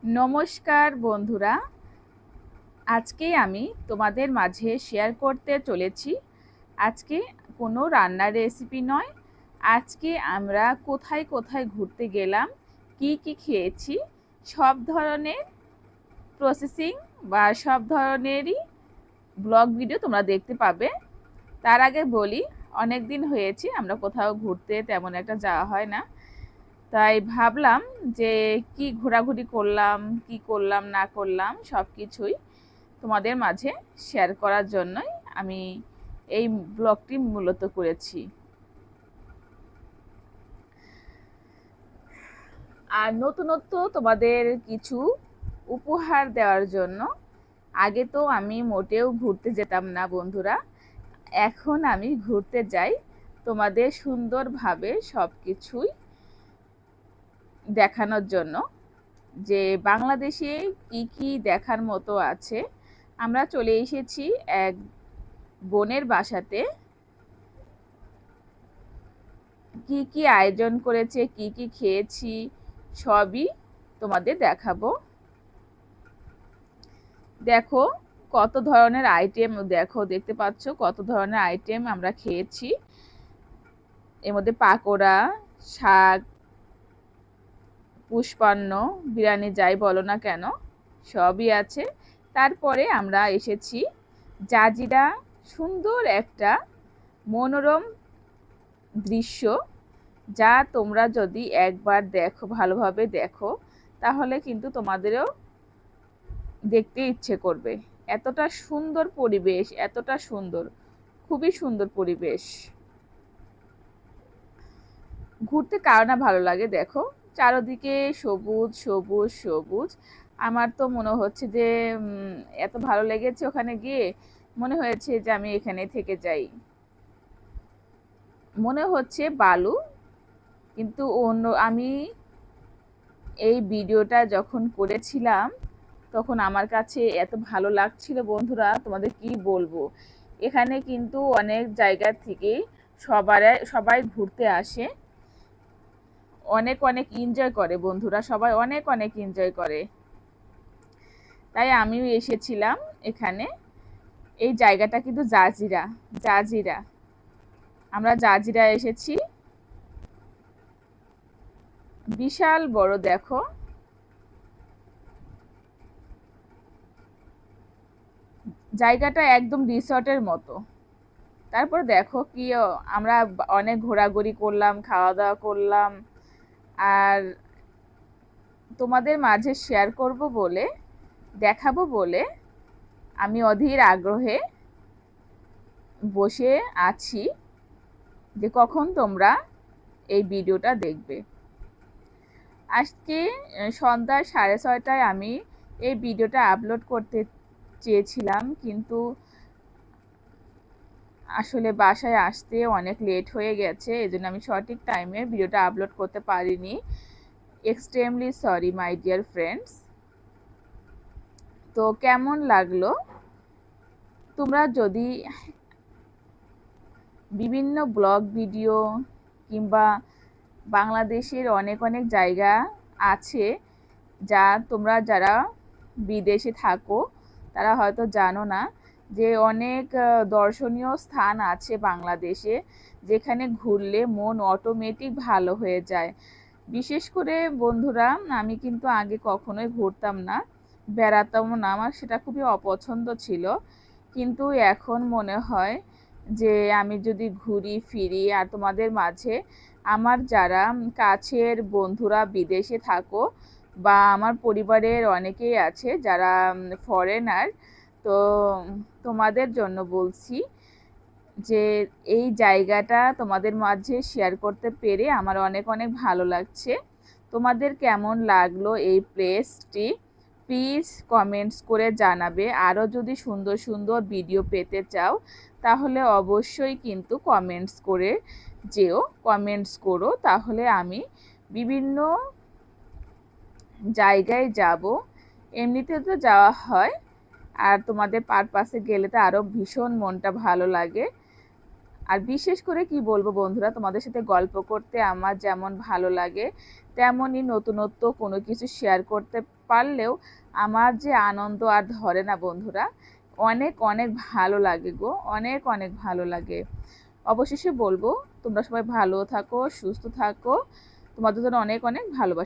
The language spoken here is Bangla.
নমস্কার বন্ধুরা, আজকে আমি তোমাদের মাঝে শেয়ার করতে চলেছি। আজকে কোনো রান্নার রেসিপি নয়, আজকে আমরা কোথায় কোথায় ঘুরতে গেলাম, কি কি খেয়েছি, সব ধরনের প্রসেসিং বা সব ধরনেরই ব্লগ ভিডিও তোমরা দেখতে পাবে। তার আগে বলি, অনেক দিন হয়েছে আমরা কোথাও ঘুরতে তেমন একটা যাওয়া হয় না, তাই ভাবলাম যে কি ঘোরাঘুরি করলাম, কি করলাম না করলাম সব কিছুই তোমাদের মাঝে শেয়ার করার জন্যই আমি এই ব্লগটি মূলত করেছি। আর নতুনত্ব তোমাদের কিছু উপহার দেওয়ার জন্য। আগে তো আমি মোটেও ঘুরতে যেতাম না বন্ধুরা, এখন আমি ঘুরতে যাই তোমাদের সুন্দরভাবে সব কিছুই দেখানোর জন্য, যে বাংলাদেশে কি কি দেখার মতো আছে। আমরা চলে এসেছি এক বোনের বাসাতে, কি কি আয়োজন করেছে, কি কি খেয়েছি সবই তোমাদের দেখাবো। দেখো কত ধরনের আইটেম, দেখতে পাচ্ছ কত ধরনের আইটেম আমরা খেয়েছি। এর মধ্যে পাকোড়া, শাক, পুষ্পান্ন, বিরিয়ানি যাই বলো না কেন সবই আছে। তারপরে আমরা এসেছি জাজিরা, সুন্দর একটা মনোরম দৃশ্য, যা তোমরা যদি একবার দেখো, ভালোভাবে দেখো, তাহলে কিন্তু তোমাদেরও দেখতে ইচ্ছে করবে। এতটা সুন্দর পরিবেশ, এতটা সুন্দর, খুবই সুন্দর পরিবেশ। ঘুরতে কার না ভালো লাগে, দেখো চারদিকে সবুজ সবুজ সবুজ। আমার তো মনে হচ্ছে যে এত ভালো লেগেছে, ওখানে গিয়ে মনে হয়েছে যে আমি এখানে থেকে যাই। মনে হচ্ছে বালু, কিন্তু অন্য আমি এই ভিডিওটা যখন করেছিলাম তখন আমার কাছে এত ভালো লাগছিল বন্ধুরা, তোমাদের কি বলবো। এখানে কিন্তু অনেক জায়গা থেকে সবাই ঘুরতে আসে, অনেক অনেক এনজয় করে বন্ধুরা, সবাই অনেক অনেক এনজয় করে। তাই আমিও এসেছিলাম এখানে। এই জায়গাটা কিন্তু জাজিরা, জাজিরা আমরা জাজিরা এসেছি। বিশাল বড়, দেখো জায়গাটা একদম রিসর্টের মতো। তারপর দেখো কি আমরা অনেক ঘোরাঘুরি করলাম, খাওয়া দাওয়া করলাম, আর তোমাদের মাঝে শেয়ার করব বলে, দেখাবো বলে আমি অধীর আগ্রহে বসে আছি যে কখন তোমরা এই ভিডিওটা দেখবে। আজকে সন্ধ্যা 6:30টায় আমি এই ভিডিওটা আপলোড করতে চেয়েছিলাম, কিন্তু আসলে বাসায় আসতে অনেক লেট হয়ে গেছে, এজন্য আমি সঠিক টাইমে ভিডিওটা আপলোড করতে পারিনি। Extremely sorry my dear friends. তো কেমন লাগলো, তোমরা যদি বিভিন্ন ব্লগ ভিডিও কিংবা বাংলাদেশের অনেক অনেক জায়গা আছে যা তোমরা যারা বিদেশে থাকো তারা হয়তো জানো না, যে অনেক দর্শনীয় স্থান আছে বাংলাদেশে, যেখানে ঘুরলে মন অটোমেটিক ভালো হয়ে যায়। বিশেষ করে বন্ধুরা, আমি কিন্তু আগে কখনোই ঘুরতাম না, বেড়াতামও না, আমার সেটা খুবই অপছন্দ ছিল। কিন্তু এখন মনে হয় যে আমি যদি ঘুরি ফিরি, আর তোমাদের মাঝে আমার যারা কাছের বন্ধুরা বিদেশে থাকো বা আমার পরিবারের অনেকেই আছে যারা ফরেনার, তো তোমাদের জন্য বলছি যে এই জায়গাটা তোমাদের মাঝে শেয়ার করতে পেরে আমার অনেক অনেক ভালো লাগছে। তোমাদের কেমন লাগলো এই প্লেসটি প্লিজ কমেন্টস করে জানাবে। আরও যদি সুন্দর সুন্দর ভিডিও পেতে চাও তাহলে অবশ্যই কিন্তু কমেন্টস করে যেও, কমেন্টস করো, তাহলে আমি বিভিন্ন জায়গায় যাব। এমনিতে তো যাওয়া হয়, আর তোমাদের পারপাসে গেলে তো আরও ভীষণ মনটা ভালো লাগে। আর বিশেষ করে কি বলবো বন্ধুরা, তোমাদের সাথে গল্প করতে আমার যেমন ভালো লাগে, তেমনই নতুনত্ব কোনো কিছু শেয়ার করতে পারলেও আমার যে আনন্দ আর ধরে না বন্ধুরা, অনেক অনেক ভালো লাগে গো, অনেক অনেক ভালো লাগে। অবশেষে বলবো, তোমরা সবাই ভালো থাকো, সুস্থ থাকো, তোমাদের জন্য অনেক অনেক ভালোবাসা।